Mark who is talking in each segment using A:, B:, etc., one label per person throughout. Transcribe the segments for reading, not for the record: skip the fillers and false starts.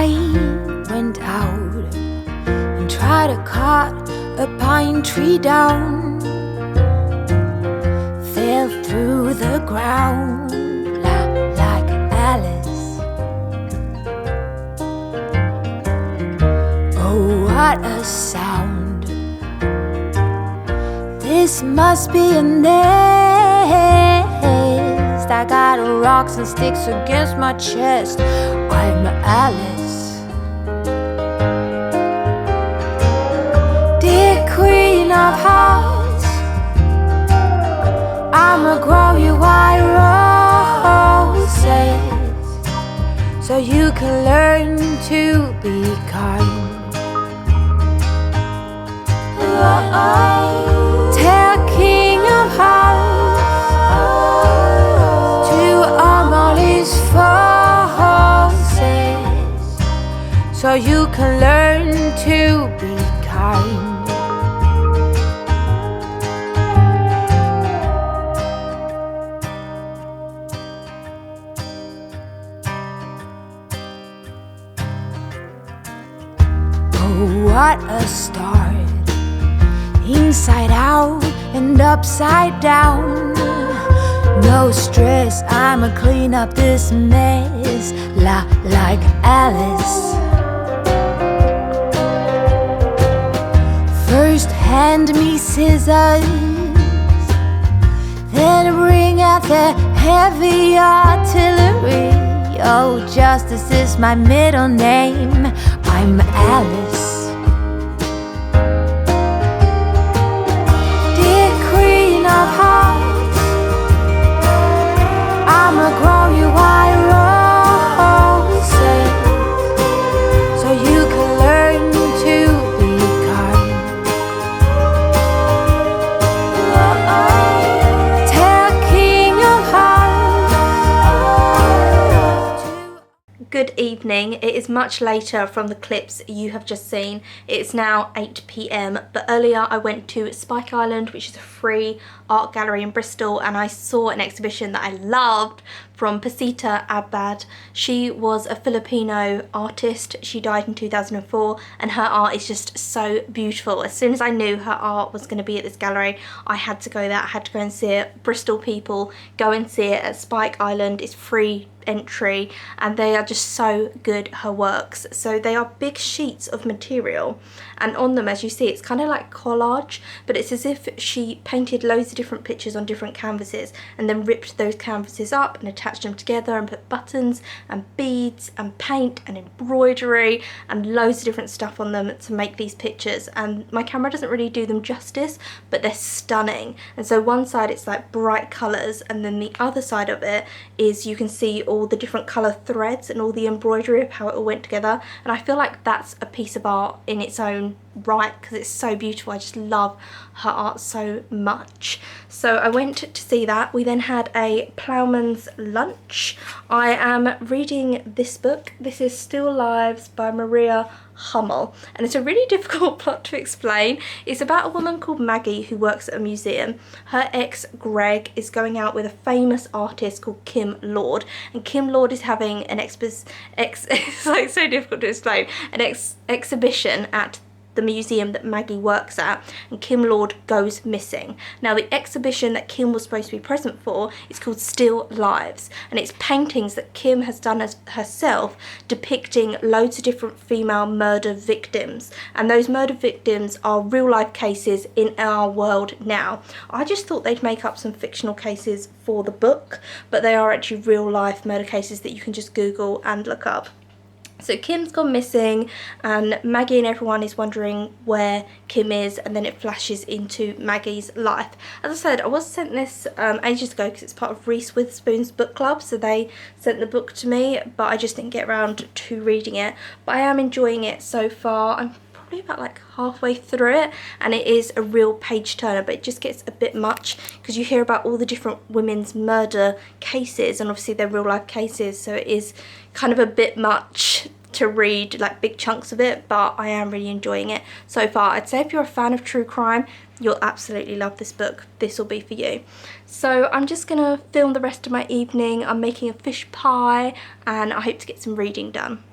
A: I went out and tried to cut a pine tree down, fell through the ground like Alice. Oh, what a sound! This must be a nest. I got rocks and sticks against my chest. I'm Alice, dear queen of hearts. I'ma grow you white roses so you can learn to be kind. Tell king of hearts to arm all his forces so you can learn to be kind. Oh, what a start! Inside out and upside down. No stress, I'ma clean up this mess like Alice. First hand me scissors, then bring out the heavy artillery. Oh, justice is my middle name. I'm Alice. Of hearts, I'ma grow you white roses so you can learn to be kind. Tell king of hearts.
B: Good evening. It is much later from the clips you have just seen. It's now 8 p.m, but earlier I went to Spike Island, which is a free art gallery in Bristol, and I saw an exhibition that I loved from Pasita Abad. She was a Filipino artist. She died in 2004 and her art is just so beautiful. As soon as I knew her art was going to be at this gallery, I had to go there. I had to go and see it. Bristol people, go and see it at Spike Island. It's free entry and they are just so good, her works. So they are big sheets of material and on them, as you see, it's kind of like collage, but it's as if she painted loads of different pictures on different canvases and then ripped those canvases up and attached them together and put buttons and beads and paint and embroidery and loads of different stuff on them to make these pictures. And my camera doesn't really do them justice, but they're stunning. And so one side it's like bright colours and then the other side of it is you can see all the different colour threads and all the embroidery of how it all went together, and I feel like that's a piece of art in its own right because it's so beautiful. I just love her art so much. So I went to see that. We then had a ploughman's lunch. I am reading this book. This is Still Lives by Maria Hummel, and it's a really difficult plot to explain. It's about a woman called Maggie who works at a museum. Her ex Greg is going out with a famous artist called Kim Lord, and Kim Lord is having an it's like so difficult to explain, an exhibition at the museum that Maggie works at, and Kim Lord goes missing. Now the exhibition that Kim was supposed to be present for is called Still Lives, and it's paintings that Kim has done as herself depicting loads of different female murder victims, and those murder victims are real life cases in our world now. I just thought they'd make up some fictional cases for the book, but they are actually real life murder cases that you can just Google and look up. So Kim's gone missing and Maggie and everyone is wondering where Kim is, and then it flashes into Maggie's life. As I said, I was sent this ages ago because it's part of Reese Witherspoon's book club, so they sent the book to me, but I just didn't get around to reading it. But I am enjoying it so far. I'm probably about like halfway through it, and it is a real page turner, but it just gets a bit much because you hear about all the different women's murder cases, and obviously they're real life cases, so it is kind of a bit much to read like big chunks of it, but I am really enjoying it so far. I'd say if you're a fan of true crime, you'll absolutely love this book. This will be for you. So I'm just gonna film the rest of my evening. I'm making a fish pie and I hope to get some reading done.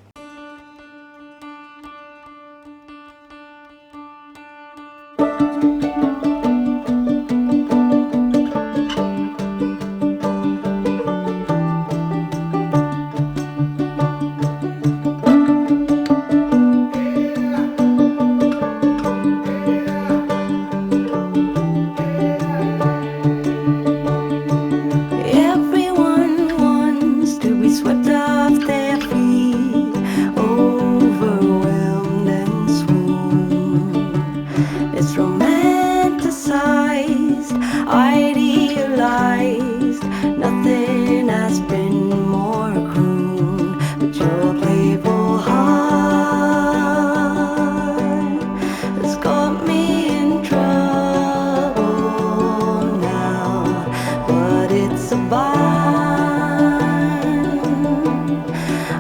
A: a bind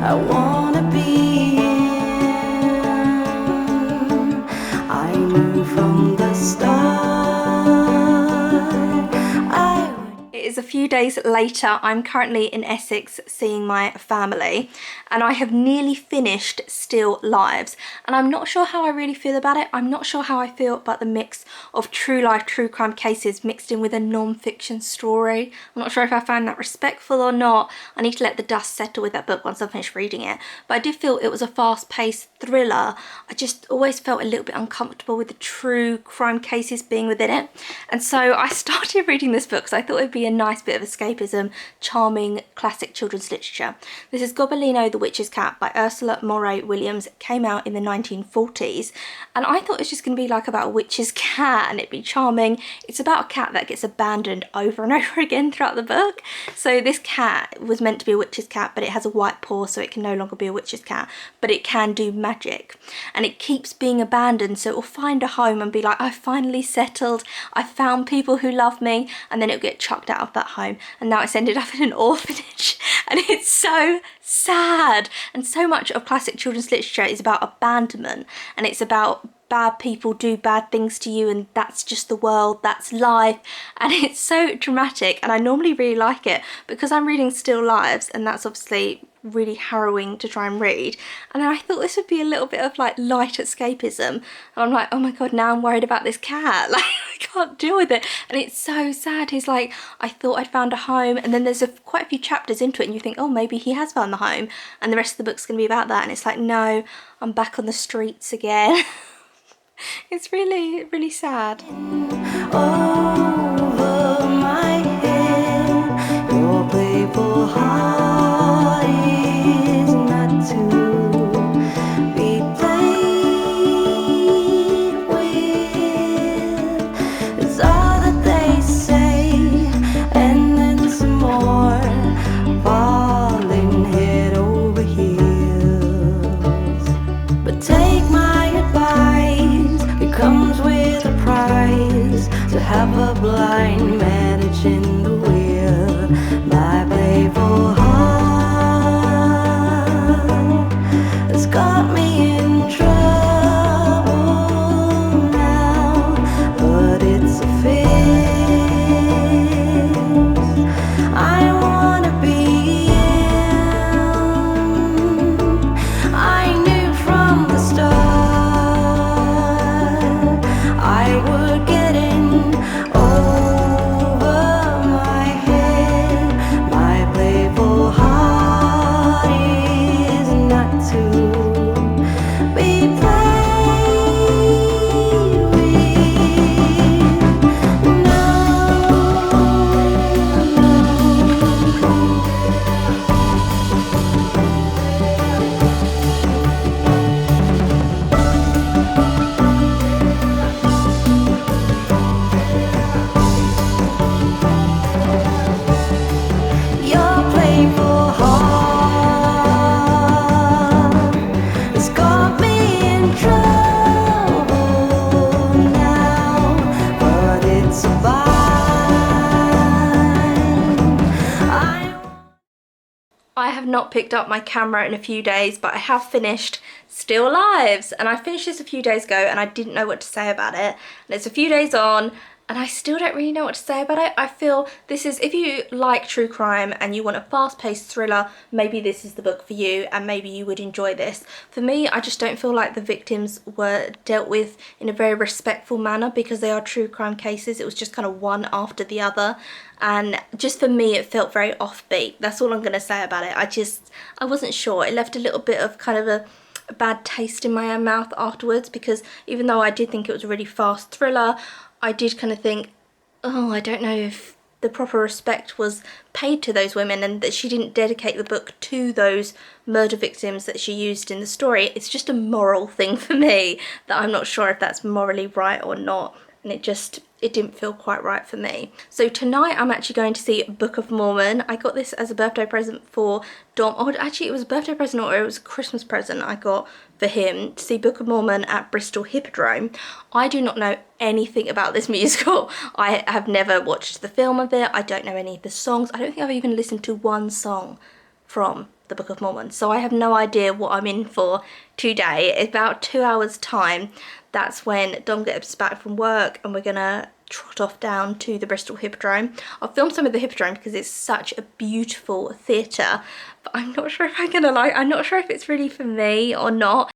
A: I wanna be in. I knew from the start I would.
B: It is a few days later. I'm currently in Essex seeing my family, and I have nearly finished Still Lives, and I'm not sure how I really feel about it. I'm not sure how I feel about the mix of true life, true crime cases mixed in with a non-fiction story. I'm not sure if I find that respectful or not. I need to let the dust settle with that book once I've finished reading it, but I did feel it was a fast-paced thriller. I just always felt a little bit uncomfortable with the true crime cases being within it, and so I started reading this book because I thought it'd be a nice bit of escapism, charming classic children's literature. This is Gobelino the Witch's Cat by Ursula Moray Williams. It came out in the 1940s, and I thought it was just going to be like about a witch's cat and it'd be charming. It's about a cat that gets abandoned over and over again throughout the book. So this cat was meant to be a witch's cat, but it has a white paw, so it can no longer be a witch's cat, but it can do magic, and it keeps being abandoned. So it will find a home and be like, I've finally settled, I found people who love me, and then it'll get chucked out of that home, and now it's ended up in an orphanage. And it's so sad, and so much of classic children's literature is about abandonment, and it's about bad people do bad things to you, and that's just the world, that's life, and it's so dramatic. And I normally really like it because I'm reading Still Lives, and that's obviously really harrowing to try and read, and I thought this would be a little bit of like light escapism, and I'm like, oh my god, now I'm worried about this cat, like I can't deal with it. And it's so sad. He's like, I thought I'd found a home, and then there's quite a few chapters into it and you think, oh, maybe he has found the home, and the rest of the book's gonna be about that, and it's like, no, I'm back on the streets again. It's really, really sad.
A: Over my head, your playful heart is not to be played with. It's all that they say, and then some more, falling head over heels. But take my advice, it comes with a price, to have a blind marriage in the wheel. My playful heart has got me in trouble now, but it's a fix. I wanna be in. I knew from the start I would get in. Over my head, my playful heart is not to be played with. No, your playful heart has got me in trouble now, but it's a bind.
B: I have not picked up my camera in a few days, but I have finished Still Lives, and I finished this a few days ago and I didn't know what to say about it, and it's a few days on and I still don't really know what to say about it. I feel this is, if you like true crime and you want a fast-paced thriller, maybe this is the book for you, and maybe you would enjoy this. For me, I just don't feel like the victims were dealt with in a very respectful manner, because they are true crime cases. It was just kind of one after the other, and just for me it felt very offbeat. That's all I'm going to say about it. I wasn't sure. It left a little bit of kind of a bad taste in my own mouth afterwards, because even though I did think it was a really fast thriller, I did kind of think, oh, I don't know if the proper respect was paid to those women, and that she didn't dedicate the book to those murder victims that she used in the story. It's just a moral thing for me that I'm not sure if that's morally right or not. and it didn't feel quite right for me. So tonight I'm actually going to see Book of Mormon. I got this as a birthday present for Dom. Oh, actually it was a birthday present or it was a Christmas present I got for him, to see Book of Mormon at Bristol Hippodrome. I do not know anything about this musical. I have never watched the film of it. I don't know any of the songs. I don't think I've even listened to one song from the Book of Mormon. So I have no idea what I'm in for today. In about 2 hours time, that's when Dom gets back from work and we're gonna trot off down to the Bristol Hippodrome. I'll film some of the Hippodrome because it's such a beautiful theatre, but I'm not sure if I'm not sure if it's really for me or not.